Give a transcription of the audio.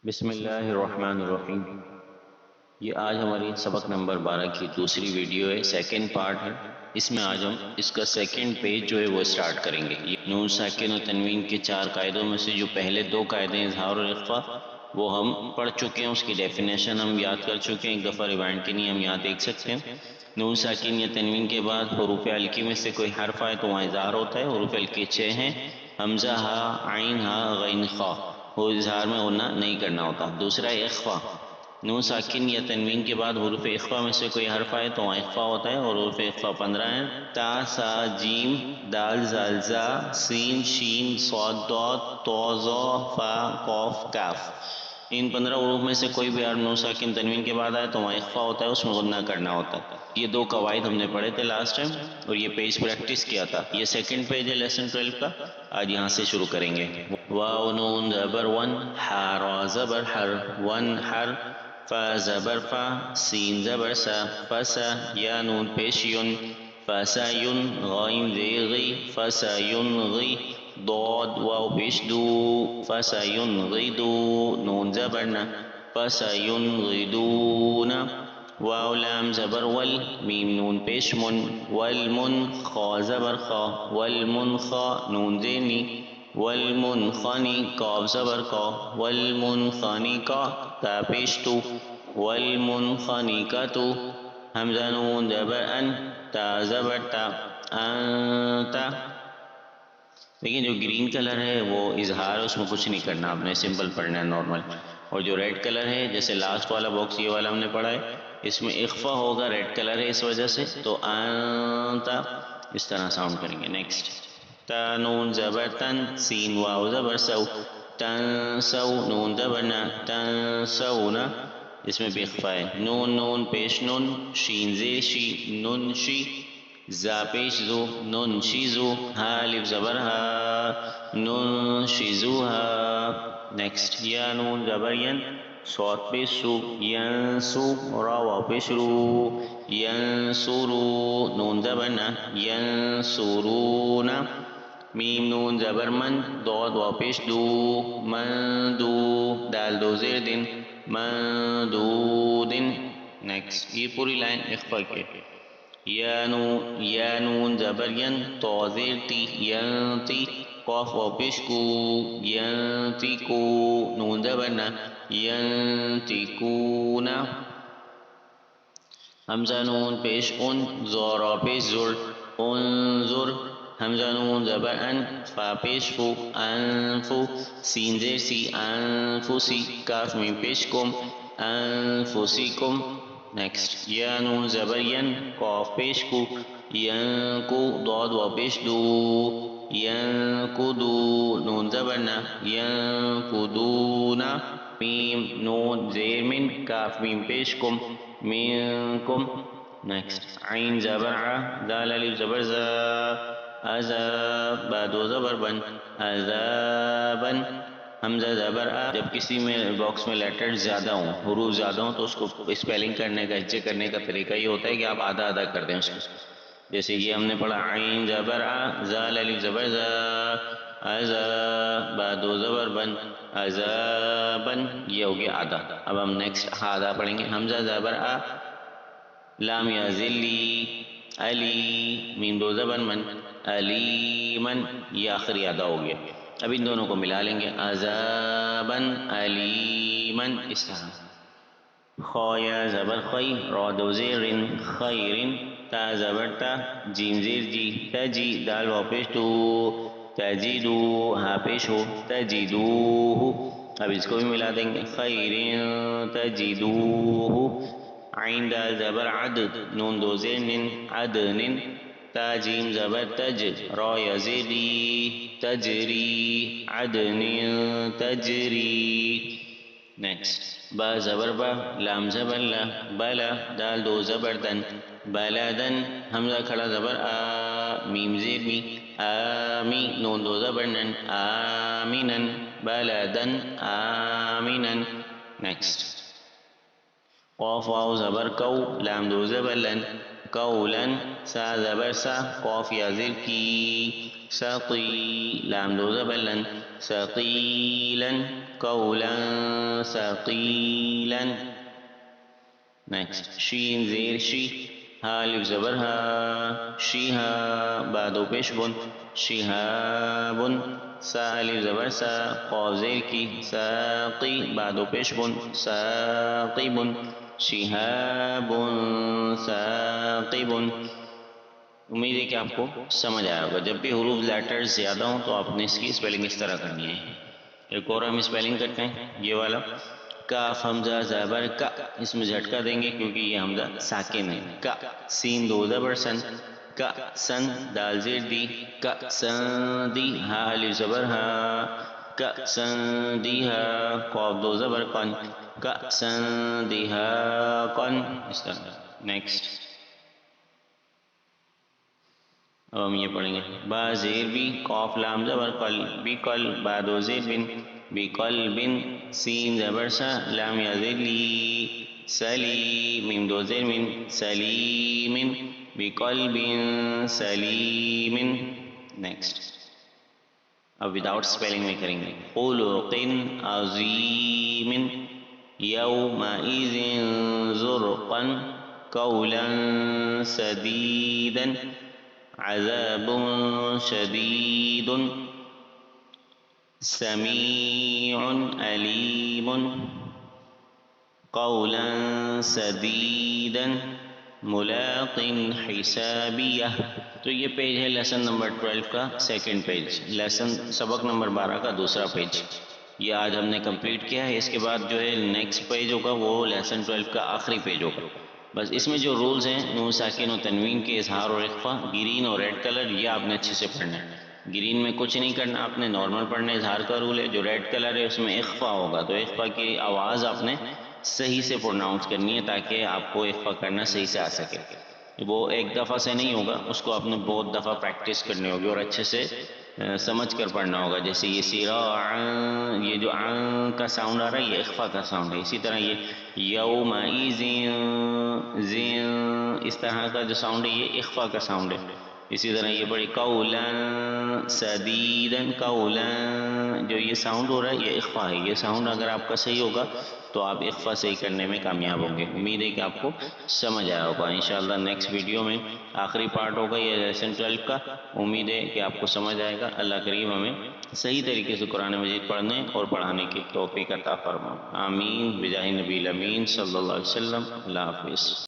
بسم اللہ الرحمن الرحیم۔ یہ آج ہماری سبق نمبر 12 کی دوسری ویڈیو ہے، سیکنڈ پارٹ ہے۔ اس میں آج ہم اس کا سیکنڈ پیج جو ہے وہ سٹارٹ کریں گے۔ یہ نون ساکن و تنوین کے 4 قاعدوں میں سے جو پہلے 2 قاعدے اظہار اور اخفا وہ ہم پڑھ چکے ہیں، اس کی ڈیفینیشن ہم یاد کر چکے ہیں، ایک دفعہ ریوائنڈ کے لیے ہم یہاں دیکھ سکتے ہیں۔ نون ساکن یا تنوین کے بعد حروف حلقی میں سے کوئی حرف آئے تو وہاں اظہار ہوتا ہے۔ حروف حلقی 6 ہیں، حمزہ، ہا، عین، ہا، غین، خا، وہ اظہار میں غنہ نہیں کرنا ہوتا۔ دوسرا ہے اخفا، نون ساکن یا تنوین کے بعد حروف اخفا میں سے کوئی حرف آئے تو وہاں اخفا ہوتا ہے، اور حروف اخفا 15 ہیں، تا، سا، جیم، دال، زال، زا، سین، شین، صاد، ضاد، طا، ظا، فا، قاف، کاف۔ ان 15 حروف میں سے کوئی بھی حرف نون ساکن تنوین کے بعد آئے تو وہاں اخفا ہوتا ہے، اس میں غنہ کرنا ہوتا ہے۔ یہ 2 قواعد ہم نے پڑھے تھے لاسٹ ٹائم، اور یہ پیج پریکٹس کیا تھا۔ یہ سیکنڈ پیج ہے لیسن 12 کا، آج یہاں سے شروع کریں گے۔ واو نون زبر ون، حا را زبر حر، ون حر، فا زبر فا، سین زبر سا، فسا، یا نون پیش یون، فسا یون، غین زیر غی، فسا یون غی، ضاد واو پیش دو، فسا یون غی دو، نون زبر نا، فسا یون غی دون، واو لام زبر ول، میم نون پیش من، والمن، خا زبر خا، والمن خا، نون زیر نی، والمنخنی، کاف زبر کا، والمنخنی کا، تا پیش تو، والمنخنی کا تو، حمزہ نون زبر ان، تا زبر تا، انتا۔ لیکن جو گرین کلر ہے وہ اظہار ہے، اس میں کچھ نہیں کرنا، آپ نے سمپل پڑھنا ہے نارمل۔ اور جو ریڈ کلر ہے، جیسے لاسٹ والا باکس یہ والا ہم نے پڑھا ہے، اس میں اخفا ہوگا، ریڈ کلر ہے اس وجہ سے، تو انتا اس طرح ساؤنڈ کریں گے۔ نیکسٹ، تا نون زبر تن، سین واو زبر سو، تن سو، نون زبر نا، تن سو نا، اس میں بھی اخفا ہے۔ نون نون پیش نون، شین زیر شی، نن شی، زا پیش زو، نن شی زو، ہا الف زبر ہا، نن شی زو ہا۔ نیکسٹ، یا نون زبر ین، صاد پیش سو، ین سو، را واو پیش رو، ین سورو، نون زبر نا، ین سورونا، میم نون زبر من، ضاد واو پیش دو، من دو، دال دو زیر دن، من دو دن۔ نیکسٹ، یہ پوری لائن اخفا کے۔ یا نون زبر ین، تا زیر تی، ین تی، قاف واو پیش کو، ین تی کو، نون زبر نا، ین تی کونا، حمزہ نون پیش ان، زارا پیش زر، انظر، حمزہ نون زبر ان، فا پیش فو، انفو، سین زیر سی، انفسی، کاف میم پیش کم، انفسکم۔ نیکسٹ، یا نون زبر ین، قاف پیش کو، ین کو، ضاد واو پیش دو، ین کو دو، نون زبر نا، ین کو دونا، میم نون زیر من، کاف میم پیش کم، منکم۔ نیکسٹ، عین زبر ع، دال الف زبر زا، ازا، با دو زبر بن، ازابن، حمزہ زبر آ۔ جب کسی میں باکس میں لیٹر زیادہ ہوں، حروف زیادہ ہوں، تو اس کو اسپیلنگ کرنے کا، ہجے کرنے کا طریقہ یہ ہوتا ہے کہ آپ آدھا آدھا کر دیں اس کو۔ جیسے یہ ہم نے پڑھا عین زبر آ، زال الف زبر زا، ازا، با دو زبر بن، ازابن، یہ ہو گیا آدھا۔ اب ہم نیکسٹ آدھا پڑھیں گے، حمزہ زبر آ، لام یا ذلی، علی، میم دو زبر من، علیمن، یہ آخری آدھا ہو گیا۔ اب ان دونوں کو ملا لیں گے، عذابن، علیمن، اس طرح۔ خا یا زبر خی، را دو زیر رن، خیرن، تا زبر تا، جیم زیر جی، تجی، دال واو پیش دو، تجیدو، ہا پیش ہو، تجیدوہ۔ اب اس کو بھی ملا دیں گے، خیرن تجیدوہ۔ عین دال زبر عد، نون دو زیر نن، عدنن، تا جیم زبر تج، را یا زیر ری، تجری، عدن تجری۔ نیکسٹ، با زبر با، لام زبر لا، بلا، دال دو زبر دن، بلدن، حمزہ کھڑا زبر آ، میم زیر می، آمی، نون دو زبر نن، آمینن، بلدن آمینن۔ نیکسٹ، قاف واو زبر کو، لام دو زبر لن، قولن، سا زبر سا، قاف یا زیر کی، سقی، لام دو زبر لن، ثقیلن، قولا ثقيلا. نیکسٹ شین زیر شی، ہا الف زبر ہا، شیہا با دو پیش بن، شہابن، سا الف زبر سا، قاف زیر کی، ساقی با دو پیش بن، ساقبن، شہاب ثاقب. امید ہے کہ آپ کو سمجھ آیا ہوگا. جب بھی حروف لیٹرز زیادہ ہوں تو آپ نے اس کی اسپیلنگ اس طرح کرنی ہے. ایک اور ہم اسپیلنگ کرتے ہیں یہ والا، کاف حمزہ زبر کا، اس میں جھٹکا دیں گے کیونکہ یہ حمزہ ساکن ہے. کا، سین دو زبر سن، کا سن، دال زیر دی، کا سن دی، ہا الف زبر ہا، کا سن دی ہا، قاف دو زبر قن، کا سن دی ہا قن، اس طرح. نیکسٹ اب ہم یہ پڑھیں گے، با زیر بی، قاف لام زبر قل، بی قل، با دو زیر بن، بی قل بن، سین زبر سا، لام یا زیر لی، سلی، میم دو زیر من، سلیم، بی قلب سلیم. نیکسٹ اب وداؤٹ اسپیلنگ میں کریں گے، خلق عظیم، یومئذ زرقا، قولا سدیدا، عذاب شدید، سمیع علیم، قولا سدیدا، ملاق حسابیہ. تو یہ پیج ہے لیسن نمبر 12 کا سیکنڈ پیج، لیسن سبق نمبر 12 کا دوسرا پیج. یہ آج ہم نے کمپلیٹ کیا ہے. اس کے بعد جو ہے نیکسٹ پیج ہوگا وہ لیسن 12 کا آخری پیج ہوگا. بس اس میں جو رولز ہیں نون ساکن و تنوین کے اظہار اور اخفا، گرین اور ریڈ کلر، یہ آپ نے اچھے سے پڑھنا ہے. گرین میں کچھ نہیں کرنا، آپ نے نارمل پڑھنا ہے، اظہار کا رول ہے. جو ریڈ کلر ہے اس میں اخفا ہوگا، تو اخفا کی آواز آپ نے صحیح سے پروناؤنس کرنی ہے تاکہ آپ کو اخفا کرنا صحیح سے آ سکے. وہ ایک دفعہ سے نہیں ہوگا، اس کو آپ نے بہت دفعہ پریکٹس کرنی ہوگی اور اچھے سے سمجھ کر پڑھنا ہوگا. جیسے یہ سیرا، یہ جو کا ساؤنڈ آ رہا ہے یہ اخفا کا ساؤنڈ ہے. اسی طرح یہ یومئذ، اس طرح کا جو ساؤنڈ ہے یہ اخفا کا ساؤنڈ ہے. اسی طرح یہ بڑی قولا سدیدا، قولا، جو یہ ساؤنڈ ہو رہا ہے یہ اخفا ہے. یہ ساؤنڈ اگر آپ کا صحیح ہوگا تو آپ اخفا صحیح کرنے میں کامیاب ہوں گے. امید ہے کہ آپ کو سمجھ آیا ہوگا. انشاءاللہ نیکسٹ ویڈیو میں آخری پارٹ ہوگا یہ لیسن 12 کا. امید ہے کہ آپ کو سمجھ آئے گا. اللہ کریم ہمیں صحیح طریقے سے قرآن مجید پڑھنے اور پڑھانے کی توفیق عطا فرمائے. آمین بجاہ نبی الامین صلی اللہ علیہ وسلم. اللہ حافظ.